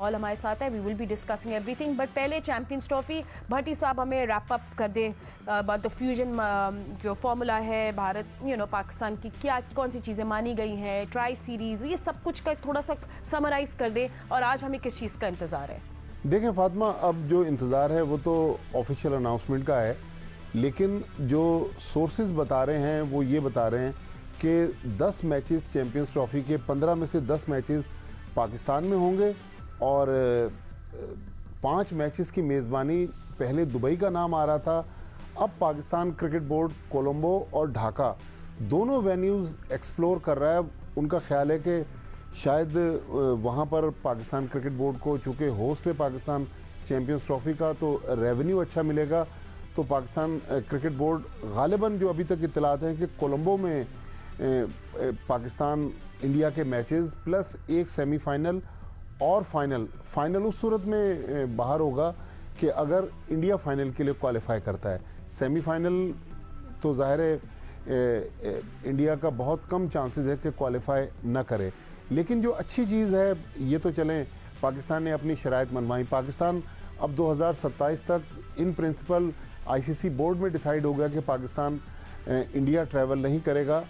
Hall हमारे साथ है, we will be discussing everything, but पहले चैंपियंस ट्रॉफी भट्टी साहब हमें रैप अप कर दे अबाउट द फ्यूजन जो फॉर्मूला है भारत पाकिस्तान की, क्या कौन सी चीज़ें मानी गई हैं, ट्राई सीरीज, ये सब कुछ का थोड़ा सा समराइज कर दे और आज हमें किस चीज़ का इंतज़ार है। देखें फातिमा, अब जो इंतज़ार है वो तो ऑफिशियल अनाउंसमेंट का है, लेकिन जो सोर्सेज बता रहे हैं वो ये बता रहे हैं कि 10 मैचेस चैंपियंस ट्रॉफी के 15 में से 10 मैचेस पाकिस्तान में होंगे और 5 मैचेस की मेज़बानी पहले दुबई का नाम आ रहा था, अब पाकिस्तान क्रिकेट बोर्ड कोलंबो और ढाका दोनों वेन्यूज़ एक्सप्लोर कर रहा है। उनका ख्याल है कि शायद वहाँ पर पाकिस्तान क्रिकेट बोर्ड को, चूँकि होस्ट है पाकिस्तान चैंपियंस ट्रॉफी का, तो रेवेन्यू अच्छा मिलेगा। तो पाकिस्तान क्रिकेट बोर्ड गालिबन, जो अभी तक इत्तलात हैं कि कोलंबो में पाकिस्तान इंडिया के मैचेस प्लस एक सेमीफाइनल और फाइनल उस सूरत में बाहर होगा कि अगर इंडिया फाइनल के लिए क्वालिफाई करता है। सेमीफाइनल तो ज़ाहिर है इंडिया का बहुत कम चांसेस है कि क्वालिफाई ना करे, लेकिन जो अच्छी चीज़ है ये तो चलें पाकिस्तान ने अपनी शराइत मनवाई। पाकिस्तान अब 2027 तक इन प्रिंसिपल आईसीसी बोर्ड में डिसाइड हो गया कि पाकिस्तान इंडिया ट्रैवल नहीं करेगा,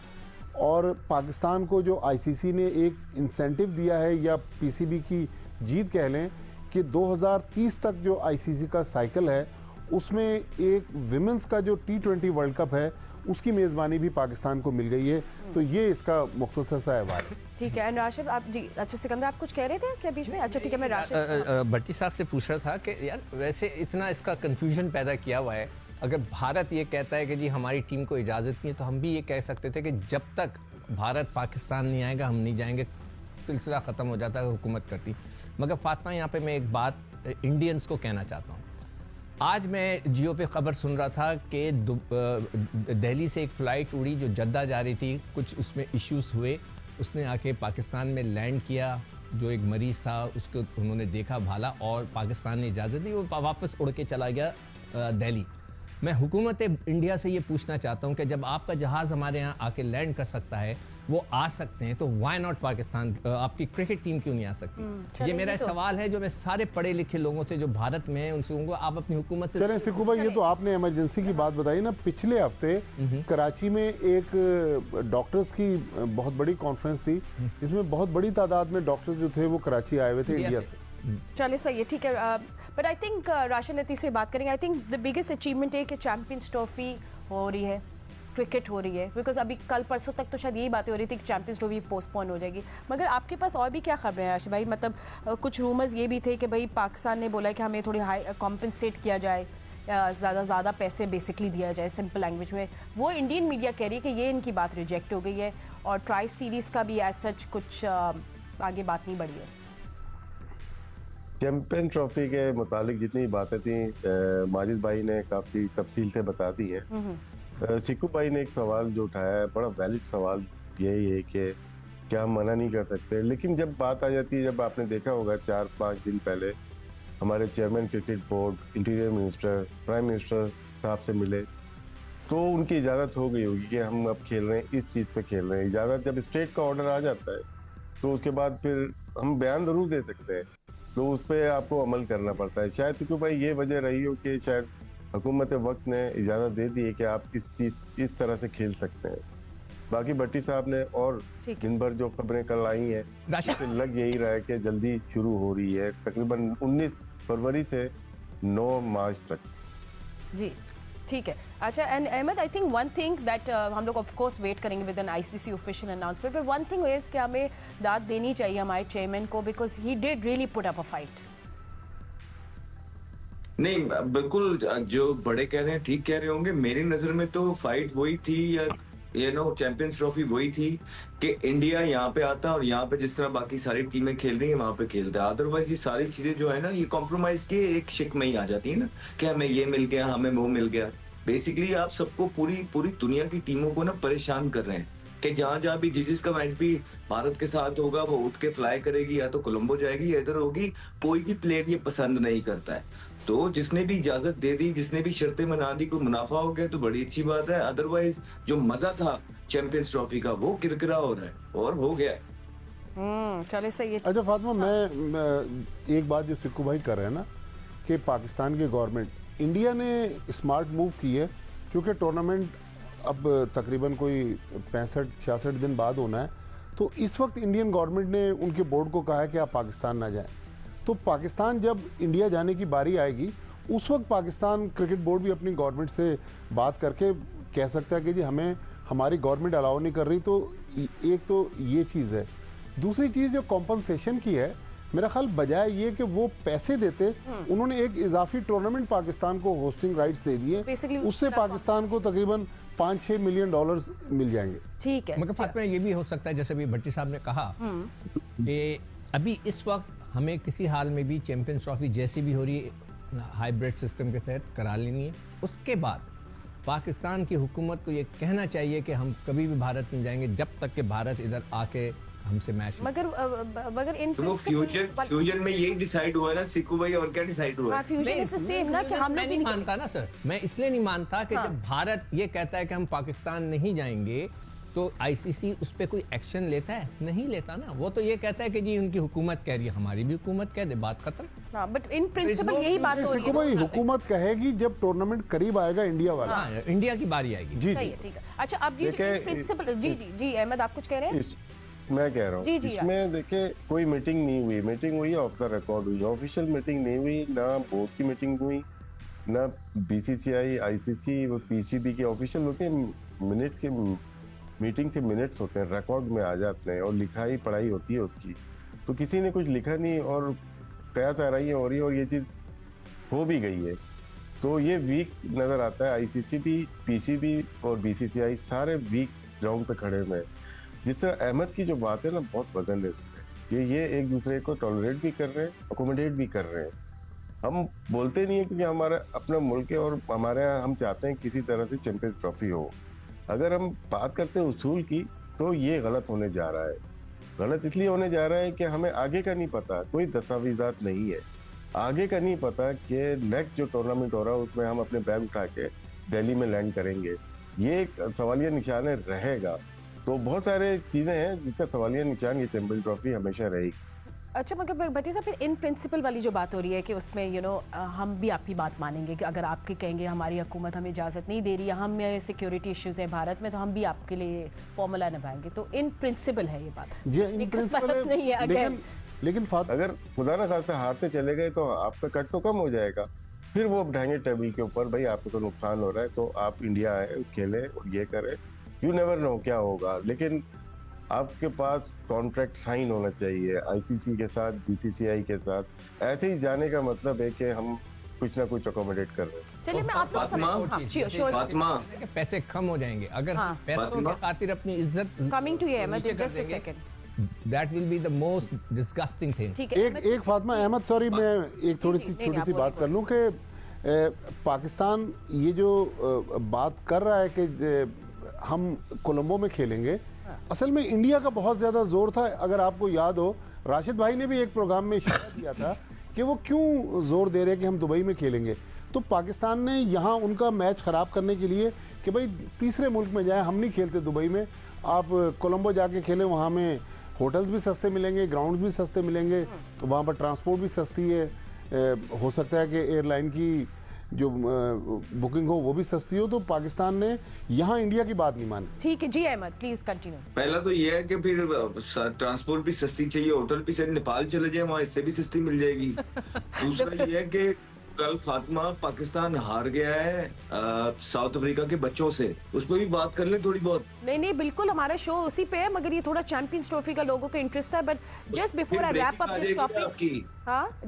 और पाकिस्तान को जो आईसीसी ने एक इंसेंटिव दिया है या पीसीबी की जीत कह लें कि 2030 तक जो आईसीसी का साइकिल है उसमें एक विमेंस का जो T20 वर्ल्ड कप है उसकी मेज़बानी भी पाकिस्तान को मिल गई है। तो ये इसका मुख्तसर सा अहवाल है। ठीक है। राशिद आप जी, अच्छा सिकंदर आप कुछ कह रहे थे क्या बीच में? अच्छा ठीक है, मैं राशिद भट्टी साहब से पूछ रहा था कि यार वैसे इतना इसका कन्फ्यूजन पैदा किया हुआ है, अगर भारत ये कहता है कि जी हमारी टीम को इजाज़त नहीं है, तो हम भी ये कह सकते थे कि जब तक भारत पाकिस्तान नहीं आएगा हम नहीं जाएंगे, सिलसिला ख़त्म हो जाता है, हुकूमत करती। मगर फातिमा, यहाँ पे मैं एक बात इंडियंस को कहना चाहता हूँ। आज मैं जियो पे ख़बर सुन रहा था कि दिल्ली से एक फ़्लाइट उड़ी जो जद्दा जा रही थी, कुछ उसमें इश्यूज़ हुए, उसने आके पाकिस्तान में लैंड किया, जो एक मरीज़ था उसको उन्होंने देखा भाला और पाकिस्तान ने इजाज़त दी, वो वापस उड़ के चला गया दिल्ली। मैं हुकूमत इंडिया से ये पूछना चाहता हूँ कि जब आपका जहाज़ हमारे यहाँ आके लैंड कर सकता है, वो आ सकते हैं, तो वाई नॉट पाकिस्तान आपकी क्रिकेट टीम क्यों नहीं आ सकती? ये मेरा सवाल है जो मैं सारे पढ़े लिखे लोगों से जो भारत में हैं उनसे कहूँगा, आप अपनी हुकूमत से। चलें सिक्कू भाई, ये तो आपने इमरजेंसी की बात बताई ना। पिछले हफ्ते कराची में एक डॉक्टर्स की बहुत बड़ी कॉन्फ्रेंस थी जिसमें बहुत बड़ी तादाद में डॉक्टर्स जो थे वो कराची आए हुए थे इंडिया से। चलिए सही है, ठीक है। बट आई थिंक राशिद लती से बात करेंगे। I think the biggest achievement है कि चैंपियंस ट्रॉफी हो रही है, क्रिकेट हो रही है, बिकॉज अभी कल परसों तक तो शायद यही बातें हो रही थी कि चैंपियंस ट्रॉफी पोस्टपोन हो जाएगी। मगर आपके पास और भी क्या खबरें हैं राशिद भाई? मतलब कुछ रूमर्स ये भी थे कि भाई पाकिस्तान ने बोला है कि हमें थोड़ी हाई कॉम्पनसेट किया जाए, ज़्यादा पैसे बेसिकली दिया जाए, सिंपल लैंग्वेज में। वो इंडियन मीडिया कह रही है कि ये इनकी बात रिजेक्ट हो गई है, और ट्राई सीरीज़ का भी एज सच कुछ आगे बात नहीं बढ़ी है। चैंपियन ट्रॉफी के मुतालिक जितनी बातें थी माजिद भाई ने काफ़ी तफसील से बता दी है। चिक्कू भाई ने एक सवाल जो उठाया है, बड़ा वैलिड सवाल यही है कि क्या हम मना नहीं कर सकते, लेकिन जब बात आ जाती है, जब आपने देखा होगा 4-5 दिन पहले हमारे chairman cricket board, interior minister, prime minister साहब से मिले, तो उनकी इजाज़त हो गई होगी कि हम अब खेल रहे हैं, इस चीज़ पे खेल रहे हैं। इजाज़त जब स्टेट का ऑर्डर आ जाता है तो उसके बाद फिर हम बयान ज़रूर दे सकते हैं, तो उस पर आपको अमल करना पड़ता है। शायद क्योंकि भाई ये वजह रही हो कि शायद हुकूमत वक्त ने इजाज़त दे दी है कि आप इस तरह से खेल सकते हैं। बाकी भट्टी साहब ने और दिन भर जो खबरें कल आई हैं, लग यही रहा है कि जल्दी शुरू हो रही है, तकरीबन 19 फरवरी से 9 मार्च तक। जी ठीक है। अच्छा, and Ahmed, I think one thing that हम लोग ऑफ कोर्स वेट करेंगे with an ICC official announcement, but one thing is कि हमें दाद देनी चाहिए हमारे चेयरमैन को, because he did really put up a fight. नहीं, बिल्कुल जो बड़े कह रहे हैं ठीक कह रहे होंगे। मेरी नजर में तो फाइट वही थी, या चैंपियंस ट्रॉफी वही थी कि इंडिया यहाँ पे आता और यहाँ पे जिस तरह बाकी सारी टीमें खेल रही हैं वहां पे खेलता है। अदरवाइज ये सारी चीजें जो है ना, ये कॉम्प्रोमाइज के एक शिक में ही आ जाती है ना, कि हमें ये मिल गया, हमें वो मिल गया। बेसिकली आप सबको, पूरी दुनिया की टीमों को ना परेशान कर रहे हैं कि जहां भी जिसका मैच भी भारत के साथ होगा वो उठ के फ्लाई करेगी, या तो कोलंबो जाएगी या इधर होगी। कोई भी प्लेयर ये पसंद नहीं करता है। तो जिसने भी इजाजत दे दी, जिसने भी शर्तें मना दी, कोई मुनाफा हो गया तो बड़ी अच्छी बात है। अदरवाइज जो मजा था चैंपियंस ट्रॉफी का वो किरकिरा हो रहा है, और हो गया है। चले सही है। अच्छा फातिमा, मैं एक बात जो सिक्कू भाई कर रहे हैं ना कि पाकिस्तान की गवर्नमेंट, इंडिया ने स्मार्ट मूव की है क्योंकि टूर्नामेंट अब तकरीबन कोई 65-66 दिन बाद होना है, तो इस वक्त इंडियन गवर्नमेंट ने उनके बोर्ड को कहा है कि आप पाकिस्तान ना जाएं। तो पाकिस्तान जब इंडिया जाने की बारी आएगी उस वक्त पाकिस्तान क्रिकेट बोर्ड भी अपनी गवर्नमेंट से बात करके कह सकता है कि जी हमें हमारी गवर्नमेंट अलाउ नहीं कर रही। तो एक तो ये चीज़ है। दूसरी चीज़ जो कॉम्पनसेशन की है, मेरा ख्याल बजाय ये कि वो पैसे देते, उन्होंने एक इजाफी टूर्नामेंट पाकिस्तान को होस्टिंग राइट्स दे दिए, Basically उससे पाकिस्तान को तकरीबन 5-6 मिलियन डॉलर्स मिल जाएंगे। ठीक है। मगर फातिमा ये भी हो सकता है जैसे भी भट्टी साहब ने कहा कि अभी इस वक्त हमें किसी हाल में भी चैंपियंस ट्रॉफी जैसी भी हो रही है हाइब्रिड सिस्टम के तहत करा लेनी है। उसके बाद पाकिस्तान की हुकूमत को ये कहना चाहिए कि हम कभी भी भारत नहीं जाएंगे जब तक कि भारत इधर आके हमसे मैच। मगर इन तो वो फ्यूजन में यही डिसाइड हुआ ना सिक्कू भाई, और क्या डिसाइड हुआ? फ्यूजन इज द सेम ना कि हम लोग मैं नहीं मानता ना सर, मैं इसलिए नहीं मानता कि जब भारत ये कहता है कि हम पाकिस्तान नहीं जाएंगे तो आईसीसी उस पर कोई एक्शन लेता है? नहीं लेता ना। वो तो ये कहता है कि जी उनकी हुकूमत कह रही है, हमारी भी हुकूमत कह दे, बात खत्म। बट इन प्रिंसिपल यही बात हो रही सिक्कू भाई, है। हुकूमत कहेगी जब टूर्नामेंट करीब आएगा इंडिया वाला। हाँ, इंडिया की बारी आएगी। जी सही है, ठीक है। अच्छा अब जी प्रिंसिपल, जी अहमद आप कुछ कह रहे हैं? मैं कह रहा हूँ जी, इसमें देखिए कोई मीटिंग नहीं हुई, मीटिंग हुई ऑफ द रिकॉर्ड हुई, ऑफिशियल मीटिंग नहीं हुई, ना बोर्ड की मीटिंग हुई, ना बीसीसीआई, आईसीसी, वो पीसीबी की ऑफिशियल होते हैं मिनट्स के, मीटिंग के मिनट्स होते हैं, रिकॉर्ड में आ जाते हैं और लिखाई पढ़ाई होती है उसकी। तो किसी ने कुछ लिखा नहीं और तय तराई हो रही है और ये चीज हो भी गई है। तो ये वीक नजर आता है। आईसीसी भी, पीसीबी और बीसीसीआई सारे वीक ग्राउंड पे खड़े हुए हैं। जिस तरह अहमद की जो बात है ना, बहुत वजन है उसमें। ये एक दूसरे को टॉलरेट भी कर रहे हैं, अकोमोडेट भी कर रहे हैं। हम बोलते नहीं है क्योंकि हमारा अपना मुल्क है और हमारे यहाँ हम चाहते हैं किसी तरह से चैंपियंस ट्रॉफी हो। अगर हम बात करते हैं उसूल की तो ये गलत होने जा रहा है। गलत इसलिए होने जा रहा है कि हमें आगे का नहीं पता, कोई दस्तावेजात नहीं है, आगे का नहीं पता कि नेक्स्ट जो टूर्नामेंट हो रहा है उसमें हम अपने बैग उठा के दिल्ली में लैंड करेंगे। ये एक सवालिया निशान रहेगा। तो बहुत सारे चीजें हैं जिसका सवालिया निशान ये चैंपियंस ट्रॉफी हमेशा रहेगी। अच्छा मगर भट्टी साहब, फिर इन प्रिंसिपल वाली जो बात हो रही है कि उसमें हम भी आपकी बात मानेंगे कि अगर आपके कहेंगे हमारी हुकूमत हमें इजाज़त नहीं दे रही, हम सिक्योरिटी इश्यूज हैं भारत में, तो हम भी आपके लिए फॉर्मूला निभाएंगे। तो इन प्रिंसिपल है ये बात, इन प्रिंसिपल नहीं है। लेकिन अगर खुदा ना खास्ता हारते चले गए तो आपका कट तो कम हो जाएगा। फिर वो उठाएंगे टेबल के ऊपर, भाई आपको तो नुकसान हो रहा है तो आप इंडिया आए, खेले और ये करें। यू नेवर नो क्या होगा, लेकिन आपके पास कॉन्ट्रैक्ट साइन होना चाहिए आईसीसी के साथ, बीसीसीआई के साथ। ऐसे ही जाने का मतलब है कि हम कुछ ना कुछ अकोमोडेट कर रहे हैं। चलिए मैं आप लोग पैसे कम हो जाएंगे अगर पैसों की खातिर अपनी इज्जत। Coming to you just a second, That will be the most disgusting thing. एक फातिमा अहमद, सॉरी मैं एक थोड़ी सी बात कर लूं कि पाकिस्तान ये जो बात कर रहा है कि हम कोलंबो में खेलेंगे, असल में इंडिया का बहुत ज्यादा जोर था। अगर आपको याद हो, राशिद भाई ने भी एक प्रोग्राम में इशारा किया था कि वो क्यों जोर दे रहे हैं कि हम दुबई में खेलेंगे। तो पाकिस्तान ने यहाँ उनका मैच खराब करने के लिए कि भाई तीसरे मुल्क में जाए, हम नहीं खेलते दुबई में, आप कोलंबो जाके खेलें, वहाँ में होटल्स भी सस्ते मिलेंगे, ग्राउंड भी सस्ते मिलेंगे, वहाँ पर ट्रांसपोर्ट भी सस्ती है, हो सकता है कि एयरलाइन की जो बुकिंग हो वो भी सस्ती हो। तो पाकिस्तान ने यहाँ इंडिया की बात नहीं मानी। ठीक है जी अहमद, प्लीज कंटिन्यू। पहला तो ये है कि फिर ट्रांसपोर्ट भी सस्ती चाहिए, होटल भी से नेपाल चले जाए, वहाँ इससे भी सस्ती मिल जाएगी। दूसरा ये है कि कल फातिमा पाकिस्तान हार गया है साउथ अफ्रीका के बच्चों से, उस पर भी बात कर ले थोड़ी बहुत। नहीं बिल्कुल, हमारा शो उसी पे है, मगर ये थोड़ा चैंपियंस ट्रॉफी का लोगों का इंटरेस्ट है। But just before I wrap up this topic, हाँ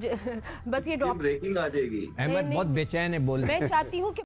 बस ये ब्रेकिंग आ जाएगी। अहमद बहुत बेचैन है बोल। मैं चाहती हूँ कि